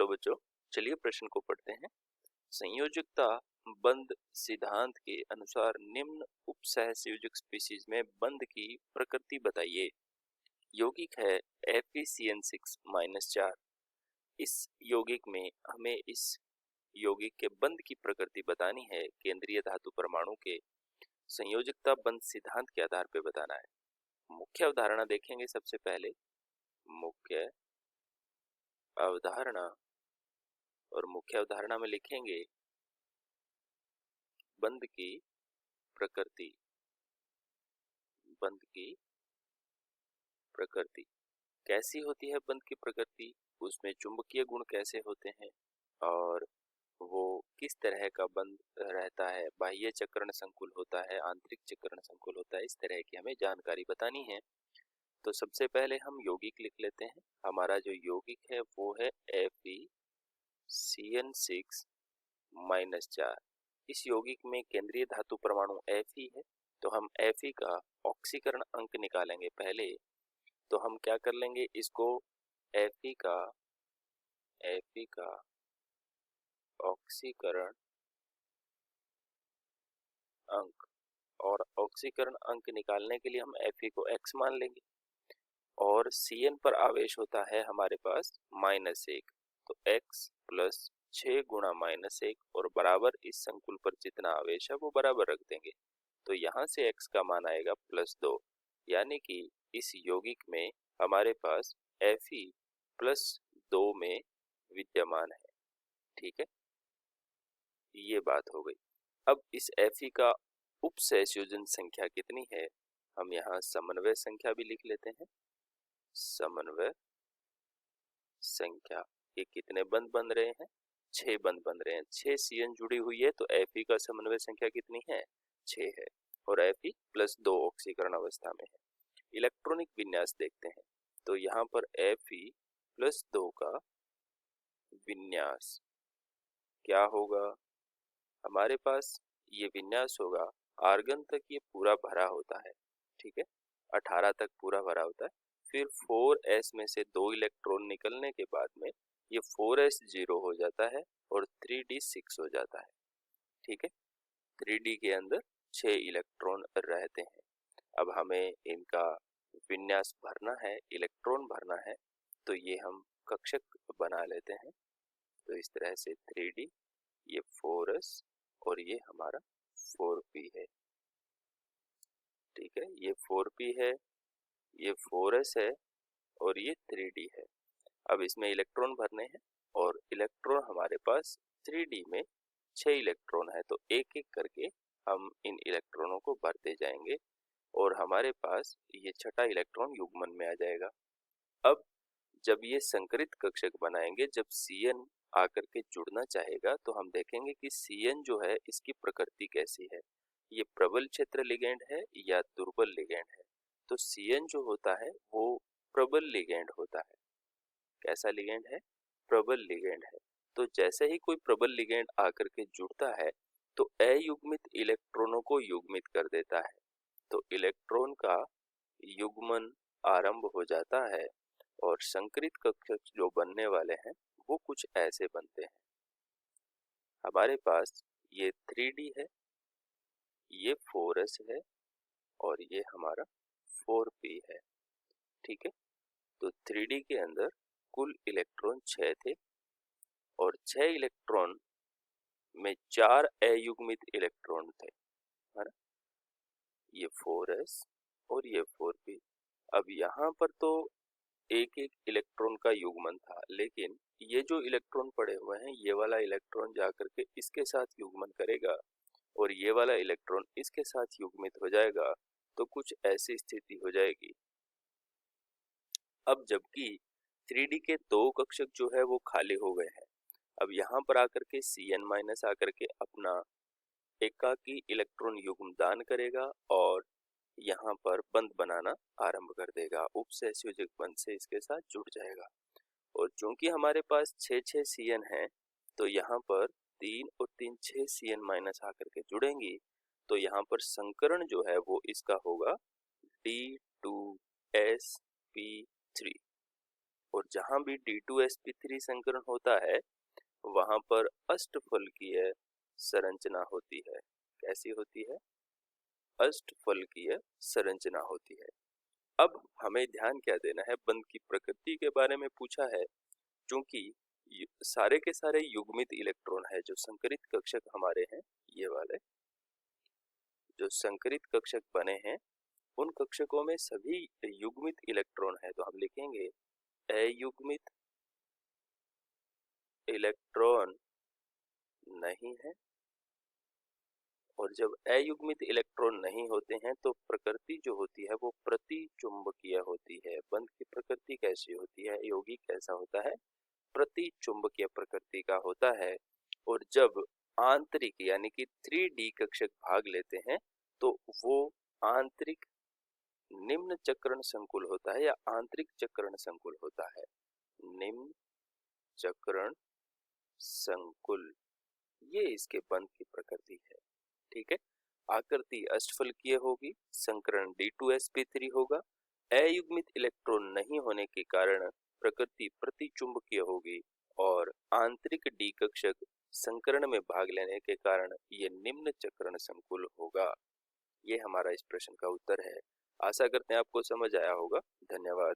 Hello बच्चों, चलिए प्रश्न को पढ़ते हैं। संयोजकता बंध सिद्धांत के अनुसार निम्न उपसहसंयोजक स्पीशीज में बंध की प्रकृति बताइए। यौगिक है FeCN6-4। इस यौगिक में हमें इस यौगिक के बंध की प्रकृति बतानी है। केंद्रीय धातु परमाणु के संयोजकता बंध सिद्धांत के आधार पर बताना है। मुख्य अवधारणा देखेंगे। सबसे पहले मुख्य अवधारणा, और मुख्य अवधारणा में लिखेंगे बंध की प्रकृति। बंध की प्रकृति कैसी होती है? बंध की प्रकृति, उसमें चुंबकीय गुण कैसे होते हैं और वो किस तरह का बंध रहता है, बाह्य चक्रण संकुल होता है, आंतरिक चक्रण संकुल होता है, इस तरह की हमें जानकारी बतानी है। तो सबसे पहले हम यौगिक लिख लेते हैं। हमारा जो यौगिक है वो है FeCN6-4। इस यौगिक में केंद्रीय धातु परमाणु Fe है, तो हम Fe का ऑक्सीकरण अंक निकालेंगे। पहले तो हम क्या कर लेंगे, इसको Fe का ऑक्सीकरण अंक, और ऑक्सीकरण अंक निकालने के लिए हम Fe को x मान लेंगे, और Cn पर आवेश होता है हमारे पास -1, तो x + 6 गुणा -1 और बराबर इस संकुल पर जितना आवेश है वो बराबर रख देंगे। तो यहाँ से x का मान आएगा +2, यानी कि इस यौगिक में हमारे पास Fe +2 में विद्यमान है। ठीक है, ये बात हो गई। अब इस Fe का उपसहसंयोजन संख्या कितनी है, हम यहाँ समन्वय संख्या भी लिख लेते हैं। समन्वय संख्या, ये कितने बंध बन रहे हैं? 6 बंध बन रहे हैं। 6 Cn जुड़ी हुई है, तो Fe का समन्वय संख्या कितनी है? 6 है, और Fe +2 ऑक्सीकरण अवस्था में है। इलेक्ट्रॉनिक विन्यास देखते हैं, तो यहाँ पर Fe +2 का विन्यास क्या होगा? हमारे पास ये विन्यास होगा, आर्गन तक ये पूरा भरा होता है। ठीक है, 18 तक पूरा भरा होता है। फिर 4s में से 2 इलेक्ट्रॉन निकलने के बाद में ये 4s 0 हो जाता है और 3d 6 हो जाता है। ठीक है, 3d के अंदर 6 इलेक्ट्रॉन रहते हैं। अब हमें इनका विन्यास भरना है, इलेक्ट्रॉन भरना है, तो ये हम कक्षक बना लेते हैं। तो इस तरह से 3d, ये 4s और ये हमारा 4p है। ठीक है, ये 4p है, ये 4s है और ये 3d है। अब इसमें इलेक्ट्रॉन भरने हैं, और इलेक्ट्रॉन हमारे पास 3d में 6 इलेक्ट्रॉन है, तो एक एक करके हम इन इलेक्ट्रॉनों को भरते जाएंगे और हमारे पास ये छठा इलेक्ट्रॉन युग्मन में आ जाएगा। अब जब ये संकरित कक्षक बनाएंगे, जब Cn आकर के जुड़ना चाहेगा, तो हम देखेंगे कि Cn जो है इसकी प्रकृति कैसी है। ये प्रबल क्षेत्र लिगेंड है या दुर्बल लिगेंड है? तो Cn जो होता है वो प्रबल लिगेंड होता है। कैसा लिगेंड है? प्रबल लिगेंड है। तो जैसे ही कोई प्रबल लिगेंड आकर के जुड़ता है, तो अयुग्मित इलेक्ट्रॉनों को युग्मित कर देता है। तो इलेक्ट्रॉन का युग्मन आरंभ हो जाता है, और संकरित कक्षक जो बनने वाले हैं वो कुछ ऐसे बनते हैं। हमारे पास ये 3d है, ये 4s है और ये हमारा 4p है। ठीक है, तो 3d के अंदर कुल इलेक्ट्रॉन 6 थे, और 6 इलेक्ट्रॉन में 4 अयुग्मित इलेक्ट्रॉन थे, है ना? ये 4s और ये 4p। अब यहाँ पर तो एक एक इलेक्ट्रॉन का युग्मन था, लेकिन ये जो इलेक्ट्रॉन पड़े हुए हैं, ये वाला इलेक्ट्रॉन जाकर के इसके साथ युग्मन करेगा और ये वाला इलेक्ट्रॉन इसके साथ युग्मित हो जाएगा, तो कुछ ऐसी स्थिति हो जाएगी। अब जबकि 3d के 2 कक्षक जो है वो खाली हो गए हैं, अब यहाँ पर आकर के Cn- आकर के अपना एकाकी इलेक्ट्रॉन युग्म दान करेगा और यहाँ पर बंध बनाना आरंभ कर देगा, उपसहसंयोजक बंध से इसके साथ जुड़ जाएगा। और चूंकि हमारे पास 6 Cn है, तो यहाँ पर 3 और 3 6 Cn- आकर के जुड़ेंगी, तो यहाँ पर संकरण जो है वो इसका होगा D2sp3। और जहां भी D2sp3 संकरण होता है वहां पर अष्टफलकीय संरचना होती है। कैसी होती है? अष्टफलकीय संरचना होती है। अब हमें ध्यान क्या देना है, बंध की प्रकृति के बारे में पूछा है। क्योंकि सारे के सारे युग्मित इलेक्ट्रॉन है जो संकरित कक्षक हमारे हैं, ये वाले जो संकरित कक्षक बने हैं उन कक्षकों में सभी युग्मित इलेक्ट्रॉन है, तो हम लिखेंगे अयुग्मित इलेक्ट्रॉन नहीं है। और जब अयुग्मित इलेक्ट्रॉन नहीं होते हैं तो प्रकृति जो होती है वो प्रतिचुंबकीय होती है। बंध की प्रकृति कैसी होती है, यौगिक कैसा होता है? प्रतिचुंबकीय प्रकृति का होता है। और जब आंतरिक यानी कि 3D कक्षक भाग लेते हैं तो वो आंतरिक निम्न चक्रण संकुल होता है या आंतरिक चक्रण संकुल होता है। निम्न चक्रण संकुल, ये इसके बंध की प्रकृति है। ठीक है, आकृति अष्टफलकीय होगी, संकरण D2sp3 होगा, अयुग्मित इलेक्ट्रॉन नहीं होने के कारण प्रकृति प्रतिचुंबकीय होगी और आंतरिक डी कक्षक संकरण में भाग लेने के कारण ये निम्न चक्रण संकुल होगा। ये हमारा इस प्रश्न का उत्तर है। आशा करते हैं आपको समझ आया होगा। धन्यवाद।